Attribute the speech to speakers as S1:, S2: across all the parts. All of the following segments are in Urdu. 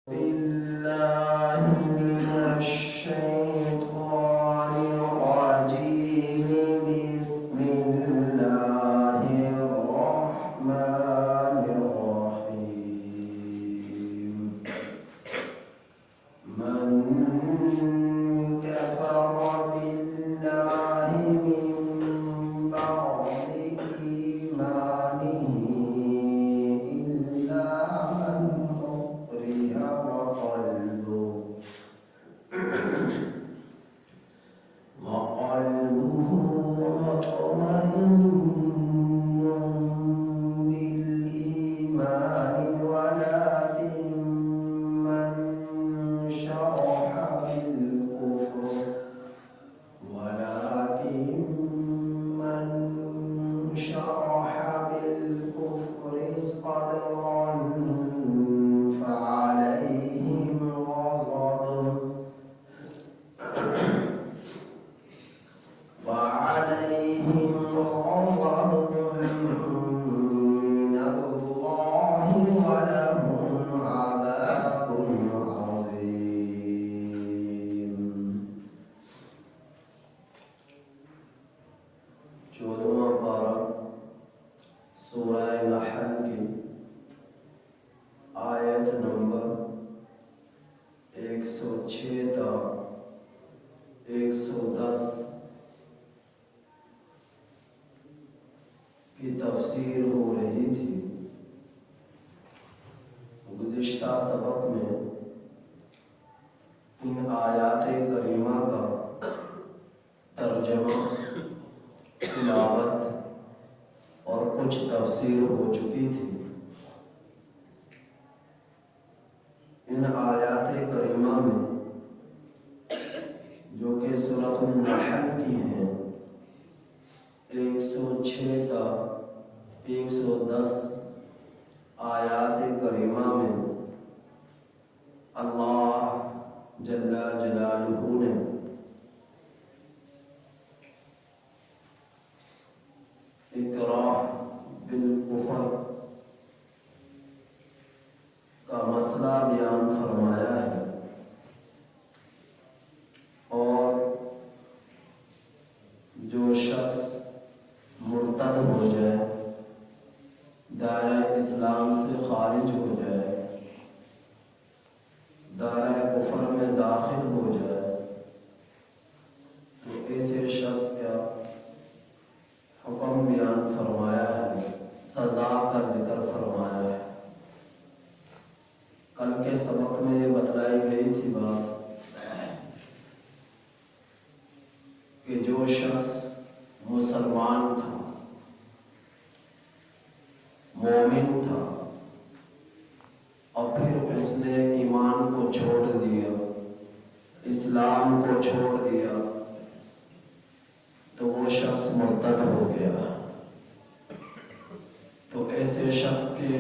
S1: بالله من الشيطان الرجيم. بسم الله الرحمن الرحيم. من كفر بالله من بعد إيمانه إلا من أكره وقلبه مطمئن بالإيمان ولكن من شرح بالكفر صدرا فعليهم غضب من الله ولهم عذاب عظيم. 14واں پارہ سورہ نحل کی آیت نمبر 106 تا 110 کی تفسیر ہو رہی تھی. گزشتہ سبق میں ان آیات کریمہ کا ترجمہ، تلاوت اور کچھ تفسیر ہو چکی تھی. ان آیات کریمہ میں جو کہ سورۃ النحل کی ہیں 106 تا 110 آیات کریمہ میں اللہ جل جلالہ نے اکراہ بالکفر کا مسئلہ بیان فرمایا ہے اور جو شخص مرتد ہو جائے، دائرہ اسلام سے خارج ہو جائے، دائرہ کفر میں داخل ہو جائے تو ایسے شخص کا حکم بیان فرمایا ہے، سزا کا ذکر فرمایا ہے. کل کے سبق میں یہ بتلائی گئی تھی بات کہ جو شخص مسلمان تھا، مومن تھا، اور پھر اس نے ایمان کو چھوڑ دیا، اسلام کو چھوڑ دیا، تو وہ شخص مرتد ہو گیا. تو ایسے شخص کے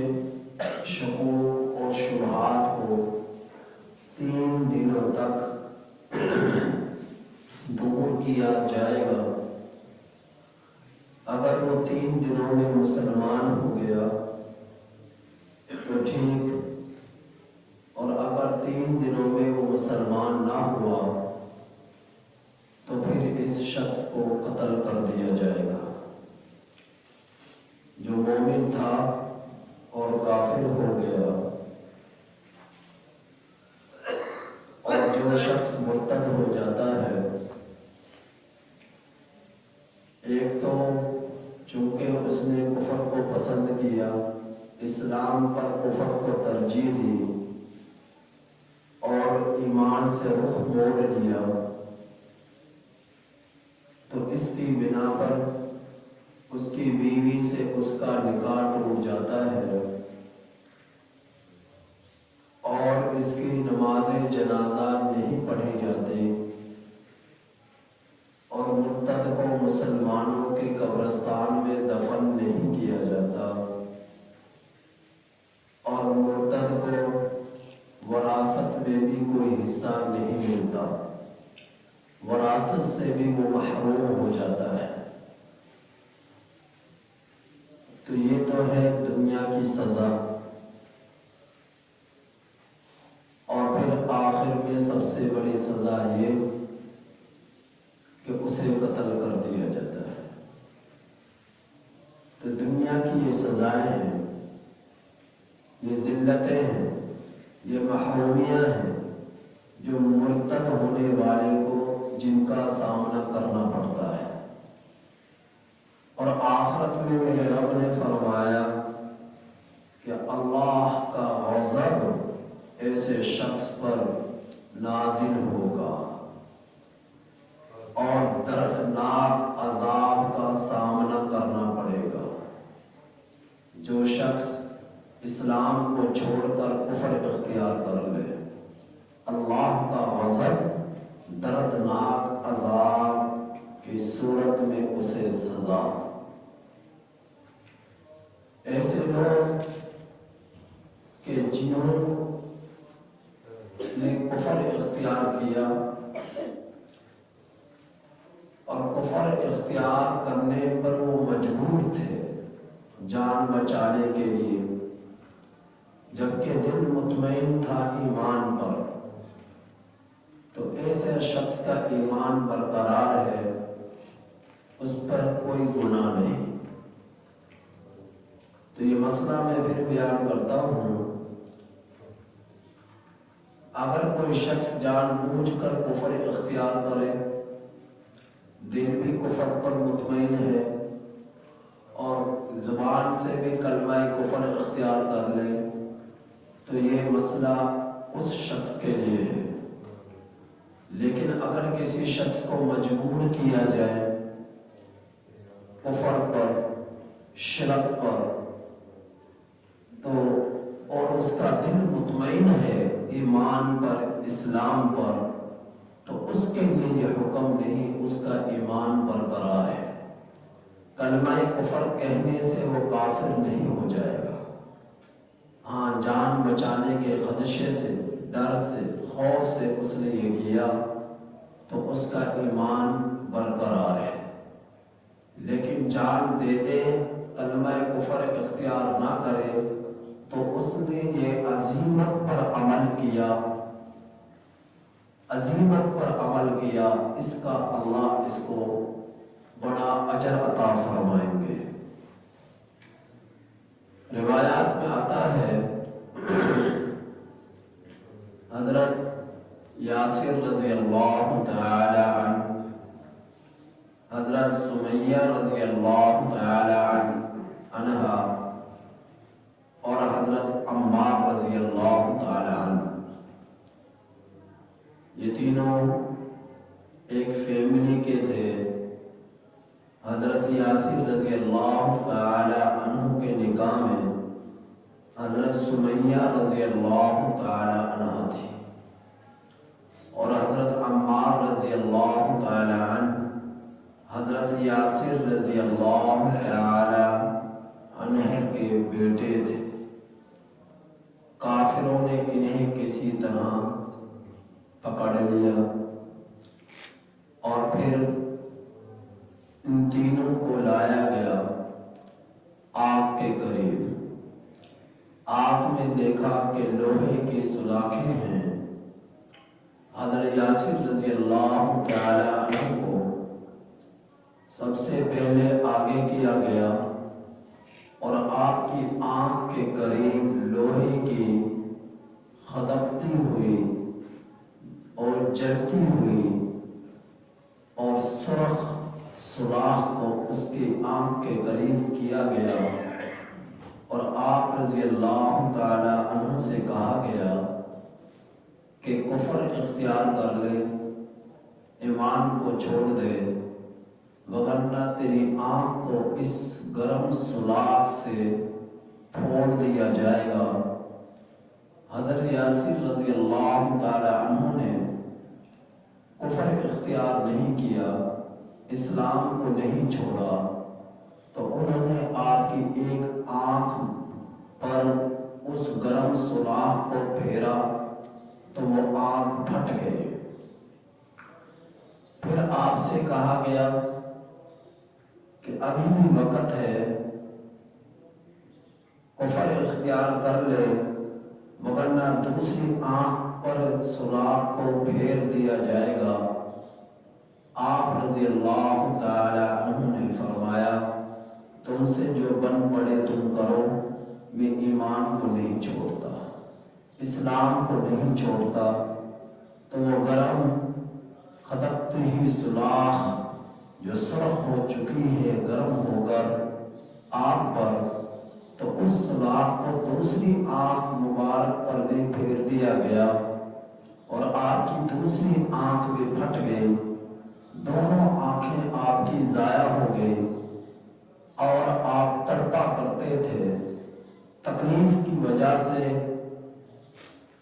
S1: شکوک اور شبہات کو 3 دنوں تک دور کیا جائے گا. اگر وہ 3 دنوں میں مسلمان ہو گیا تو ٹھیک، اور اگر 3 دنوں میں وہ مسلمان نہ ہوا تو پھر اس شخص کو قتل کر دیا جائے گا. جو مومن تھا اور کافر ہو گیا، اور جو شخص مرتد ہو جاتا ہے، ایک تو چونکہ اس نے کفر کو پسند کیا، اسلام پر کفر کو ترجیح دی اور ایمان سے رخ موڑ لیا، تو اس کی بنا پر اس کی بیوی سے اس کا نکاح ٹوٹ جاتا ہے اور اس کی نماز جنازہ نہیں پڑھی جاتی، اور مرتد کو مسلمانوں کے قبرستان میں دفن نہیں کیا جاتا، اور مرتد کو وراثت میں بھی کوئی حصہ نہیں ملتا، وراثت سے بھی وہ محروم ہو جاتا ہے. تو یہ تو ہے دنیا کی سزا. آخر میں سب سے بڑی سزا یہ کہ اسے قتل کر دیا جاتا ہے۔ تو دنیا کی یہ سزائیں ہیں، یہ ذلتیں ہیں، یہ محرومیاں ہیں جو مرتد ہونے والے کو جن کا سامنا کرنا پڑتا ہے۔ اور آخرت میں میرے رب نے فرمایا کہ اللہ کا غضب ایسے شخص پر نازل ہوگا اور دردناک عذاب کا سامنا کرنا پڑے گا۔ جو شخص اسلام کو چھوڑ کر کفر اختیار کر لے، اللہ کا غضب دردناک عذاب کی صورت میں اسے سزا۔ ایسے لوگ کہ جنہوں نے کفر اختیار کیا اور کفر اختیار کرنے پر وہ مجبور تھے جان بچانے کے لیے، جبکہ دل مطمئن تھا ایمان پر، تو ایسے شخص کا ایمان برقرار ہے، اس پر کوئی گناہ نہیں۔ تو یہ مسئلہ میں پھر بیان کرتا ہوں، اگر کوئی شخص جان بوجھ کر کفر اختیار کرے، دل بھی کفر پر مطمئن ہے اور زبان سے بھی کلمہ کفر اختیار کر لے، تو یہ مسئلہ اس شخص کے لیے ہے۔ لیکن اگر کسی شخص کو مجبور کیا جائے کفر پر، شرک پر، تو اور اس کا دل مطمئن ہے ایمان پر، اسلام پر، تو اس کے لیے یہ حکم نہیں، اس کا ایمان برقرار ہے۔ کلمہ کفر کہنے سے وہ کافر نہیں ہو جائے گا۔ ہاں، جان بچانے کے خدشے سے، ڈر سے، خوف سے اس نے یہ کیا تو اس کا ایمان برقرار ہے۔ لیکن جان دے دے، کلمہ کفر اختیار نہ کرے، تو اس نے یہ عزیمت پر عمل کیا، عزیمت پر عمل کیا، اس کا اللہ اس کو بڑا اجر عطا فرمائیں گے۔ روایات میں آتا ہے حضرت یاسر رضی اللہ تعالی عنہ، حضرت سمیہ رضی اللہ تعالی عنہا اور حضرت عمار رضی اللہ تعالی عنہ، یہ تینوں ایک فیملی کے تھے۔ حضرت یاسر رضی اللہ تعالی عنہ کے نکاح میں حضرت سمیہ رضی اللہ تعالی عنہ تھی، اور حضرت عمار رضی اللہ تعالی عنہ حضرت یاسر رضی اللہ تعالی عنہ کے بیٹے تھے۔ کافروں نے انہیں کسی طرح پکڑ لیا اور پھر ان تینوں کو لایا گیا آگ کے قریب۔ آگ میں دیکھا کہ لوہے کی سلاخیں ہیں۔ حضرت یاسر رضی اللہ تعالی عنہ کو سب سے پہلے آگے کیا گیا اور آگ کی آنکھ کے قریب لوہے کی خدکتی ہوئی اور جلتی ہوئی اور سرخ سوراخ کو اس کی آنکھ کے قریب کیا گیا، اور آپ رضی اللہ تعالی عنہ سے کہا گیا کہ کفر اختیار کر لے، ایمان کو چھوڑ دے، وگرنہ تیری آنکھ کو اس گرم سوراخ سے پھوڑ دیا جائے گا۔ حضرت یاسر رضی اللہ تعالی عنہ نے کفر اختیار نہیں کیا، اسلام کو نہیں چھوڑا، تو انہوں نے آپ کی ایک آنکھ پر اس گرم سوراخ کو پھیرا تو وہ آنکھ پھٹ گئی۔ پھر آپ سے کہا گیا کہ ابھی بھی وقت ہے، کفر اختیار کر لے، وگرنہ دوسری آنکھ پر سراغ کو پھیر دیا جائے گا۔ آپ رضی اللہ تعالی عنہ نے فرمایا تم سے جو بن پڑے تم کرو، میں ایمان کو نہیں چھوڑتا، اسلام کو نہیں چھوڑتا۔ تو وہ گرم خدکتی ہوئی سوراخ جو سرخ ہو چکی ہے گرم ہو کر آگ پر، تو اس سوراخ کو دوسری آنکھ مبارک پر بھی پھیر دیا گیا اور آپ کی دوسری آنکھ بھی پھٹ گئی، دونوں آنکھیں آپ کی ضائع ہو گئی اور آپ تڑپا کرتے تھے، تکلیف کی وجہ سے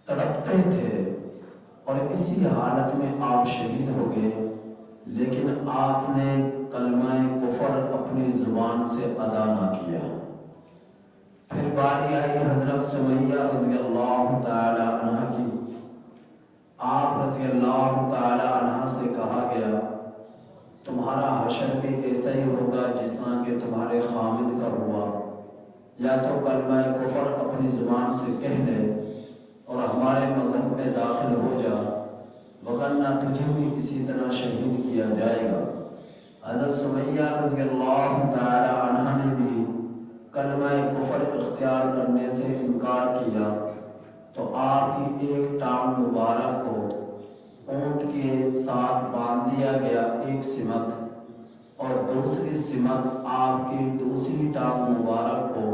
S1: تڑپتے تھے اور اسی حالت میں آپ شہید ہو گئے، لیکن آپ نے کلمہ کفر اپنی زبان سے ادا نہ کیا۔ پھر باری آئی حضرت سمیہ رضی اللہ تعالی عنہ کی۔ آپ رضی اللہ تعالی عنہ سے کہا گیا تمہارا حشر بھی ایسا ہی ہوگا جس طرح کہ تمہارے خامد کا ہوا، یا تو کلمہ کفر اپنی زبان سے کہہ لے اور ہمارے مذہب میں داخل ہو جا، وگرنہ تجھے بھی اسی طرح شہید کیا جائے گا۔ حضرت سمیہ رضی اللہ تعالی عنہ نے بھی کلمہ کفر اختیار کرنے سے انکار کیا، تو آپ کی ایک ٹانگ مبارک کو اونٹ کے ساتھ باندھ دیا گیا ایک سمت، اور دوسری سمت آپ کی دوسری ٹانگ مبارک کو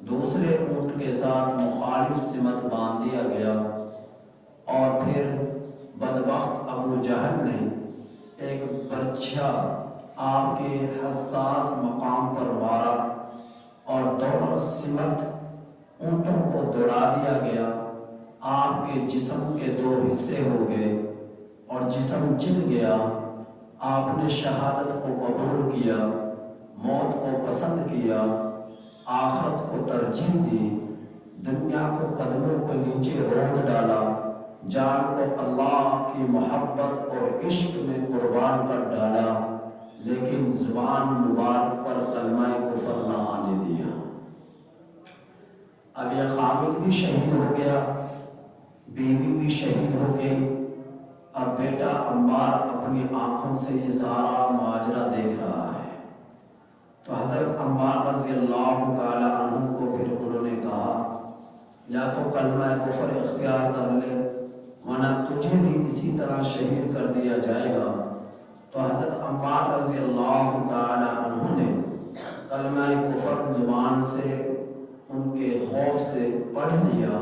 S1: دوسرے اونٹ کے ساتھ مخالف سمت باندھ دیا گیا، اور پھر بدبخت ابو جہل نے ایک برچھا آپ کے حساس مقام پر مارا اور دونوں سمت اونٹوں کو دوڑا دیا گیا، آپ کے جسم کے دو حصے ہو گئے اور جسم جل گیا۔ آپ نے شہادت کو قبول کیا، موت کو پسند کیا، آخرت کو ترجیح دی، دنیا کو قدموں کو نیچے روند ڈالا، جان کو اللہ کی محبت اور عشق میں قربان کر ڈالا، لیکن زبان مبارک پر کلمہ کفر نہ آنے دیا۔ اب یہ خامد بھی شہید ہو گیا، بیوی بھی شہید ہو گئی، اب بیٹا عمار اپنی آنکھوں سے یہ سارا ماجرا دیکھ رہا ہے۔ تو حضرت عمار رضی اللہ تعالی عنہ کو پھر انہوں نے کہا یا تو کلمہ کفر اختیار کر لے ورنہ تجھے بھی اسی طرح شہید کر دیا جائے گا۔ تو حضرت عمار رضی اللہ تعالی عنہ نے کلمہ کفر زبان سے ان کے خوف سے پڑھ لیا،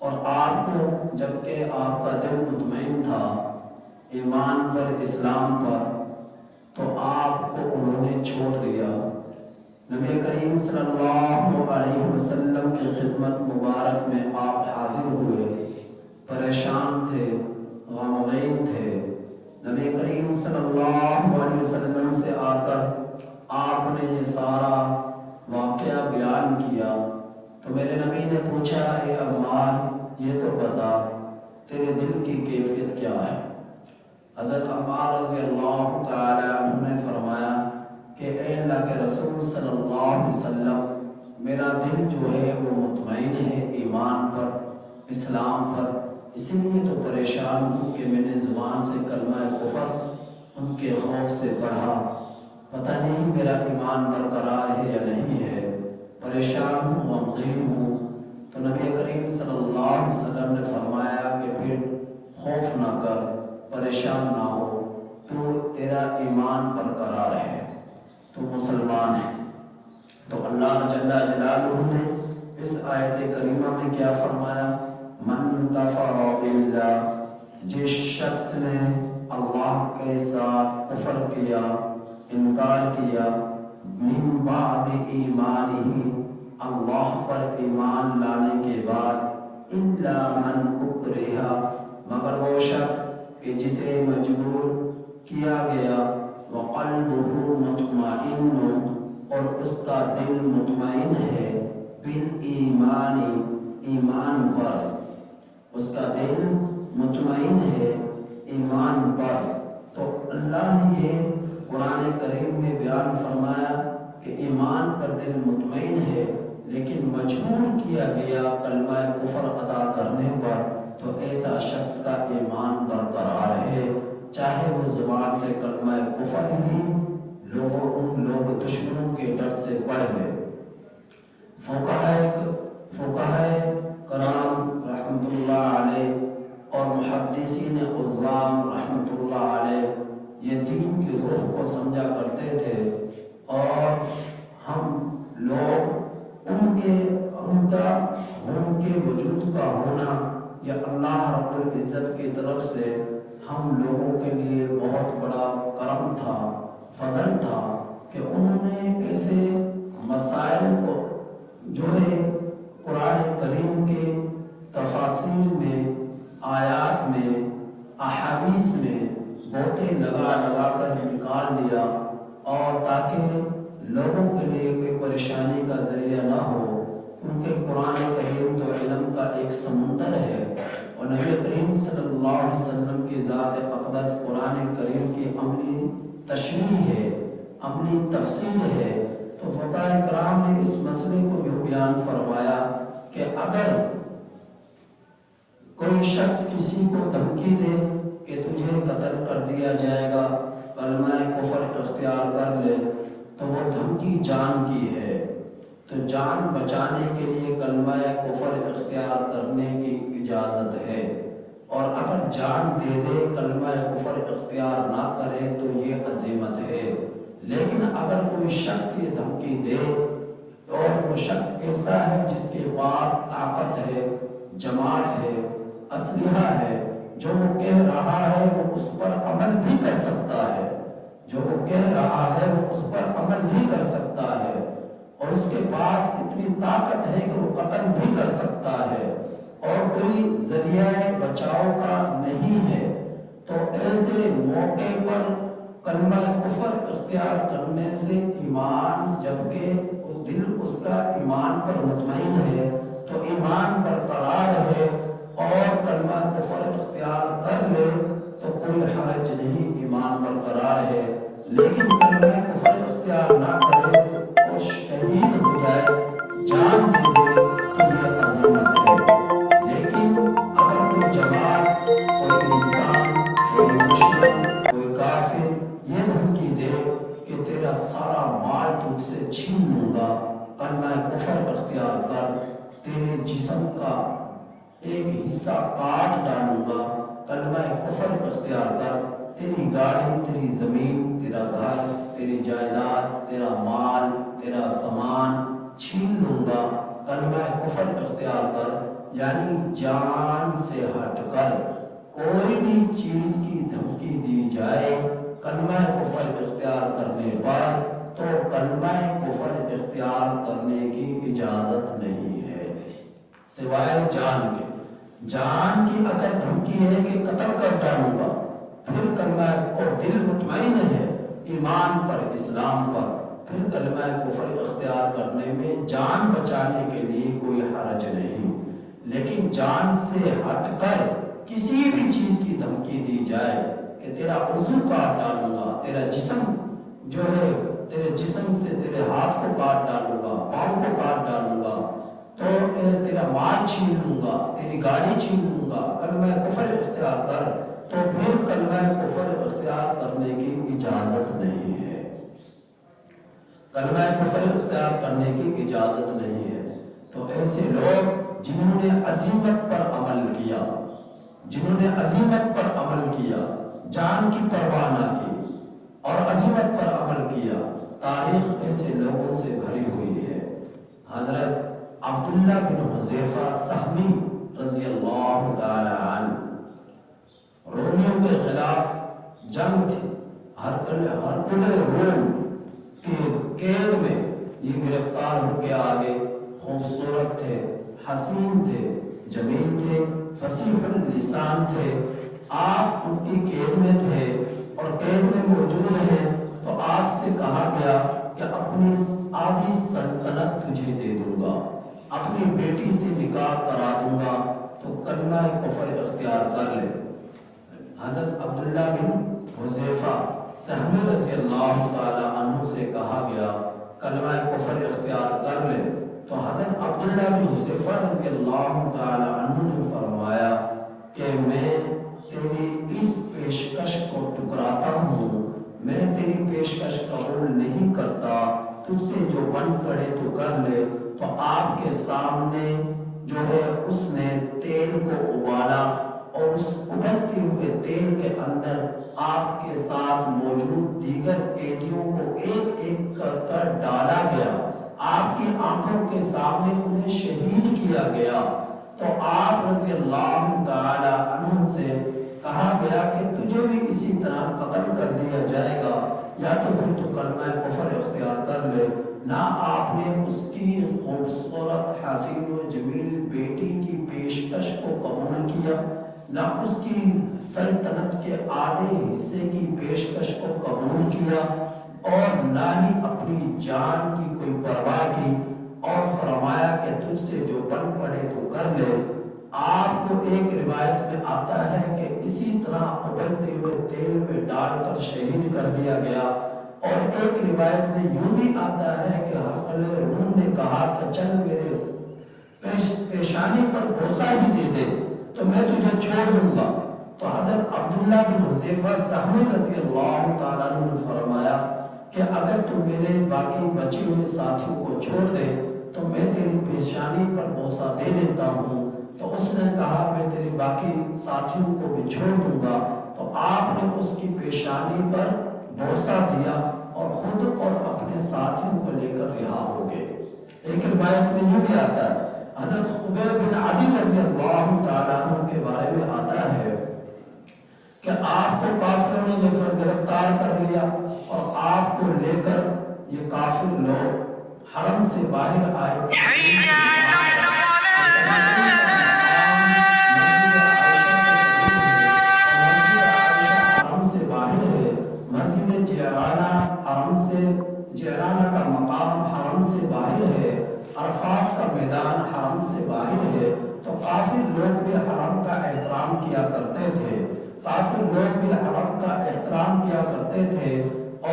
S1: اور آپ کو جبکہ آپ کا دل مطمئن تھا ایمان پر، اسلام پر، تو آپ کو انہوں نے چھوڑ دیا۔ نبی کریم صلی اللہ علیہ وسلم کی خدمت مبارک میں آپ حاضر ہوئے، پریشان تھے، غمگین تھے۔ نبی کریم صلی اللہ علیہ وسلم سے آ کر آپ نے یہ سارا واقعہ بیان کیا، تو میرے نبی نے پوچھا اے عمار یہ تو بتا تیرے دل کی کیفیت کیا ہے؟ حضرت عمار رضی اللہ تعالی عنہ نے فرمایا کہ اے اللہ کے رسول صلی اللہ علیہ وسلم، میرا دل جو ہے وہ مطمئن ہے ایمان پر، اسلام پر، اسی لیے تو پریشان ہوں کہ میں نے زبان سے کلمہ کفر ان کے خوف سے پڑھا، پتہ نہیں میرا ایمان برقرار ہے یا نہیں ہے، پریشان ہوں، غمگین ہوں۔ تو نبی کریم صلی اللہ علیہ وسلم نے فرمایا کہ پھر خوف نہ کر، پریشان نہ ہو، تو تیرا ایمان برقرار ہے، تو مسلمان ہے۔ تو اللہ جل جلالہ نے اس آیت کریمہ میں کیا فرمایا؟ من کفر باللہ، جس شخص نے اللہ کے ساتھ کفر کیا، انکار کیا، من بعد ایمانہ، اللہ پر ایمان لانے کے بعد، الا من اکرہ، مگر وہ شخص کہ جسے مجبور کیا گیا، وقلبہ مطمئن، اور اس کا دل مطمئن ہے، بالایمان، ایمان پر، اس کا دل مطمئن ہے ایمان پر۔ تو اللہ نے یہ قرآن کریم میں بیان فرمایا کہ ایمان پر دل مطمئن ہے، لیکن مجبور کیا گیا کلمہ کفر ادا کرنے پر، تو ایسا شخص کا ایمان برقرار ہے، چاہے وہ زبان سے کلمہ کفر ہی ان لوگ دشمنوں کے ڈر سے پڑھ لے۔ فقہائے کرام رحمت اللہ علیہ اور محدثین عظام رحمت اللہ علیہ یہ دین کی روح کو سمجھا کرتے تھے، اور ہم لوگ ان کے وجود کا ہونا یہ اللہ رب العزت کی طرف سے ہم لوگوں کے لیے بہت بڑا کرم تھا، فضل تھا کہ انہوں نے ایسے مسائل کو جو ہے قرآن کریم کے تفاسیر میں، آیات میں، احادیث میں بوتے لگا کر نکال دیا، اور تاکہ لوگوں کے لیے کوئی پریشانی کا ذریعہ نہ ہو، کیونکہ قرآن کریم تو علم کا ایک سمندر ہے، اور نبی کریم صلی اللہ علیہ وسلم کی ذات اقدس قرآن کریم کی عملی تشریح ہے، عملی تفسیر ہے۔ تو فقہائے کرام نے اس مسئلے کو یہ بیان فرمایا کہ اگر کوئی شخص کسی کو دھمکی دے کہ تجھے قتل کر دیا جائے گا، کلمہ کفر اختیار کر لے، تو وہ دھمکی جان کی ہے، تو جان بچانے کے لیے کلمہ کفر اختیار کرنے کی اجازت ہے، اور اگر جان دے دے کلمہ کفر اختیار نہ کرے تو یہ عزیمت ہے۔ لیکن اگر کوئی شخص یہ دھمکی دے اور وہ شخص ایسا ہے جس کے پاس طاقت ہے، جمال ہے، اسلحہ ہے، جو وہ کہہ رہا ہے وہ اس پر عمل بھی کر سکتا ہے، جو وہ کہہ رہا ہے وہ اس پر عمل بھی کر سکتا ہے، اور اس کے پاس اتنی طاقت ہے کہ وہ قتل بھی کر سکتا ہے، اور کوئی ذریعہ بچاؤ کا نہیں ہے، تو ایسے موقع پر کلمہ کفر اختیار کرنے سے ایمان، جبکہ دل اس کا ایمان پر مطمئن ہے تو ایمان برقرار ہے، اور کلمہ کفر اختیار کر لے تو کوئی حرج نہیں، ایمان برقرار ہے۔ لیکن کلمہ کفر اختیار نہ کرے اور شہید ہو جائے، جان دے دے، تو یہ عظمت ہے۔ لیکن اگر کوئی جماعت، کوئی انسان، کوئی دشمن، کوئی کافر یہ دھمکی دے کہ تیرا سارا مال تجھ سے چھین لوں گا، کلمہ کفر اختیار کر، تیرے جسم کا ایک حصہ کاٹ ڈالوں گا، کلمہ کفر اختیار کر، تیری گاڑی، تیری زمین، تیرا گھر، تیری جائیداد، تیرا مال، تیرا سامان چھین لوں گا، کلمہ کفر اختیار کر، یعنی جان سے ہٹ کر کوئی بھی چیز کی دھمکی دی جائے کلمہ کفر اختیار کرنے پر، تو کلمہ کفر اختیار کرنے کی اجازت نہیں ہے، سوائے جان کے۔ جان کی اگر دھمکی ہے کہ قتل کر ڈالوں گا، پھر کلمہ، اور دل مطمئن ہے ایمان پر، اسلام پر، پھر کلمہ کفر اختیار کرنے میں جان بچانے کے لیے کوئی حرج نہیں۔ لیکن جان سے ہٹ کر کسی بھی چیز کی دھمکی دی جائے کہ تیرا عضو کاٹ ڈالوں گا، تیرا جسم جو ہے، تیرے جسم سے تیرے ہاتھ کو کاٹ ڈالوں گا، پاؤں کو کاٹ ڈالوں گا، تو تیرا مال چھین لوں گا، تیری گاڑی چھین لوں گا، کلمہ کفر اختیار کر، تو پھر کلمہ کفر اختیار کرنے کی اجازت نہیں ہے، کلمہ کفر اختیار کرنے کی اجازت نہیں ہے۔ تو ایسے لوگ جنہوں نے عزیمت پر عمل کیا، جنہوں نے عزیمت پر عمل کیا، جان کی پرواہ نہ کی اور عزیمت پر عمل کیا، تاریخ ایسے لوگوں سے بھری ہوئی ہے۔ حضرت عبداللہ بن حذیفہ سہمی رضی اللہ تعالی عنہ، رومیوں کے خلاف جنگ تھی، ہرکل روم کے قید میں یہ گرفتار ہو کے آگے، خوبصورت تھے، حسین تھے، جمیل تھے، فصیح اللسان تھے، آپ ان کی قید میں تھے اور قید میں موجود ہیں، تو آپ سے کہا گیا کہ اپنی آدھی سلطنت تجھے دے دوں گا، اپنی بیٹی سے نکاح کرا دوں گا، تو کلمہ کفر اختیار کر لے۔ حضرت عبداللہ بن حذیفہ سہمی رضی اللہ تعالی عنہ سے کہا گیا کلمہ کفر اختیار کر لے، تو حضرت عبداللہ بن حذیفہ رضی اللہ تعالی عنہ نے فرمایا کہ میں تیری اس پیشکش کو ٹکراتا ہوں، میں تیری پیشکش قبول نہیں کرتا، تجھ سے جو بن پڑے تو کر لے۔ تو آپ کے سامنے جو ہے اس نے تیل کو ابالا اور اس ابلتے ہوئے تیل کے اندر آپ کے ساتھ موجود دیگر قیدیوں کو ایک ایک کر ڈالا گیا، آپ کی آنکھوں کے سامنے انہیں شہید کیا گیا۔ تو آپ رضی اللہ تعالی عنہ سے کہا گیا کہ تجھے بھی اسی طرح قتل کر دیا جائے گا، یا تو پھر تو کلمہ کفر اختیار کر لے۔ نہ آپ نے اس کی خوبصورت حسین و جمیل بیٹی کی پیشکش کو قبول کیا، نہ اس کی سلطنت کے آدھے حصے کی پیشکش کو قبول کیا، اور نہ ہی اپنی جان کی کوئی پرواہ کی، اور فرمایا کہ تجھ سے جو بن پڑے تو کر لے۔ آپ کو ایک روایت میں آتا ہے کہ اسی طرح ابلتے ہوئے تیل میں ڈال کر شہید کر دیا گیا، اور ایک روایت میں یوں بھی آتا ہے کہ ہرقل روم نے کہا کہ چل میرے پیشانی پر بوسہ ہی دے دے تو میں تجھے چھوڑ دوں گا۔ تو حضرت عبداللہ بن حذیفہ صحابی رضی اللہ تعالیٰ عنہ نے فرمایا کہ اگر تو میرے باقی بچے ہوئے ساتھیوں کو چھوڑ دے تو میں تیری پیشانی پر بوسہ دے دیتا ہوں۔ تو اس نے کہا میں تیرے باقی ساتھیوں کو بھی چھوڑ دوں گا۔ تو آپ نے اس کی پیشانی پر بوسہ دیا اور خود اور اپنے ساتھیوں کو لے کر رہا ہو گئے۔ ایک روایت میں یہ بھی آتا ہے، حضرت خبیب بن عدی رضی اللہ تعالیٰ عنہ کے بارے میں آتا ہے کہ آپ کو کافروں نے گرفتار کر لیا، اور آپ کو لے کر یہ کافر لوگ حرم سے باہر آئے۔ مسجد جعرانہ کا مقام حرم سے باہر ہے، عرفات کا میدان حرم سے باہر ہے۔ تو کافر لوگ بھی حرم کا احترام کیا کرتے تھے، کافر لوگ بھی حرم کا احترام کیا کرتے تھے،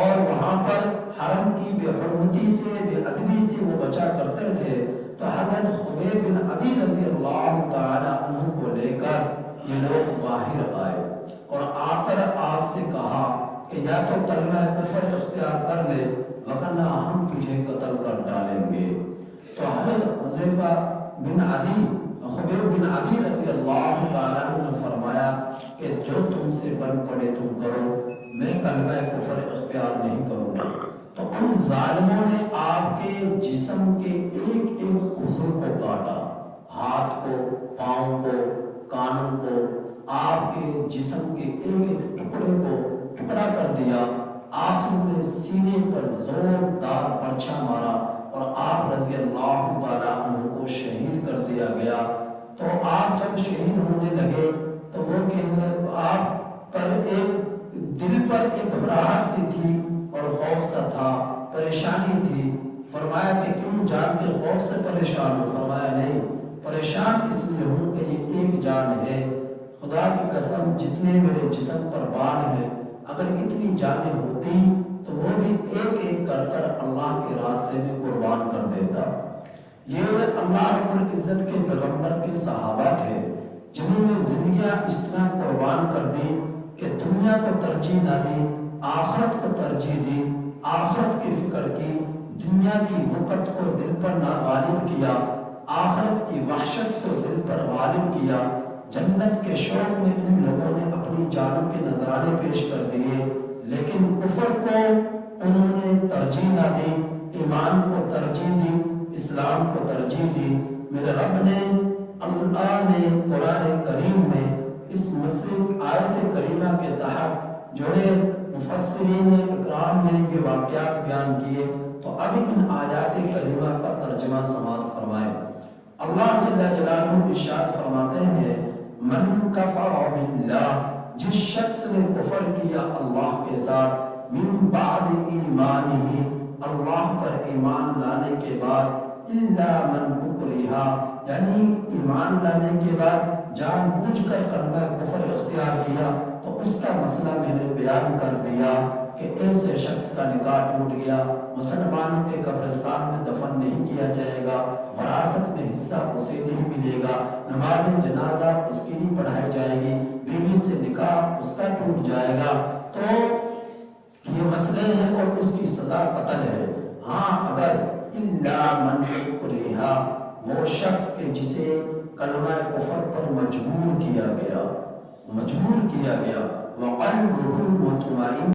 S1: اور وہاں پر حرم کی بے حرمتی سے، بے ادبی سے وہ بچا کرتے تھے۔ تو حضرت خبیب بن عدی رضی اللہ تعالی عنہ کو لے کر یہ لوگ باہر آئے، اور آ کر آپ سے کہا کہ یا تو کلمہ کفر اختیار کر لے ورنہ ہم تجھے قتل کر ڈالیں گے۔ تو حضرت حذیفہ بن عدی، خبیب بن عدی رضی اللہ تعالیٰ عنہ نے فرمایا کہ جو تم سے بن پڑے تم کرو، میں کلمہ کفر اختیار نہیں کروں گا۔ تو ان ظالموں نے آپ کے جسم کے ایک ایک عضو کو کاٹا، ہاتھ کو، پاؤں کو، کانوں کو، آپ کے جسم کے ایک ایک ٹکڑے کو ٹکڑا کر دیا۔ آخر میں سینے پر زوردار پرچا مارا اور آپ رضی اللہ تعالیٰ عنہ کو شہید کر دیا گیا۔ تو آپ جب شہید ہونے لگے تو وہ کہنے آپ پر ایک دل پر ایک گھبراہٹ سی تھی اور خوف سا تھا، پریشانی تھی۔ فرمایا کہ کیوں جان کے خوف سے پریشان ہو؟ فرمایا نہیں، پریشان اس لیے ہوں کہ یہ ایک جان ہے، خدا کی قسم جتنے میرے جسم پر بال ہیں اگر اتنی جانیں ہوتی تو وہ بھی ایک ایک کر کر اللہ کے راستے میں قربان کر دیتا۔ یہ اللہ رب العزت کے پیغمبر کے صحابہ تھے جنہوں نے زندگیاں اس طرح قربان کر دی کہ دنیا کو ترجیح نہ دی، آخرت کو ترجیح دی، آخرت کی فکر کی، دنیا کی وقت کو دل پر نہ غالب کیا، آخرت کی وحشت کو دل پر غالب کیا۔ جنت کے شوق میں ان لوگوں نے اپنی جانوں کے نذرانے پیش کر دیے، لیکن کفر کو انہوں نے ترجیح نہ دی، ایمان کو ترجیح دی، اسلام کو ترجیح دی۔ میرے رب نے، اللہ نے قرآن کریم میں اس مسلم آیت کریمہ کے تحت جو ہے مفسرین اکرام نے یہ واقعات بیان کیے، تو اب ان آیات کریمہ کا ترجمہ سماعت فرمائے۔ اللہ جل جلالہ ارشاد فرماتے ہیں، من کفر باللہ، جس شخص نے کفر کیا اللہ کے ساتھ، من بعد ایمانہ، اللہ پر ایمان لانے کے بعد، الا من اکرہا، یعنی ایمان لانے کے بعد جان بوجھ کر کلمہ کفر اختیار کیا، تو اس کا مسئلہ میں نے بیان کر دیا کہ ایسے شخص کا نکاح ٹوٹ گیا، مسلمانوں کے قبرستان میں دفن نہیں کیا جائے گا، وراثت میں حصہ اسے نہیں ملے گا، نماز جنازہ اس کی نہیں پڑھائی جائے گی، بیوی سے نکاح اس کا ٹوٹ جائے گا۔ تو یہ مسئلے ہیں اور اس کی سزا قتل ہے۔ ہاں اگر الا من اکرہ، وہ شخص کے جسے کلمہ کفر پر مجبور کیا گیا، وقلبہ مطمئن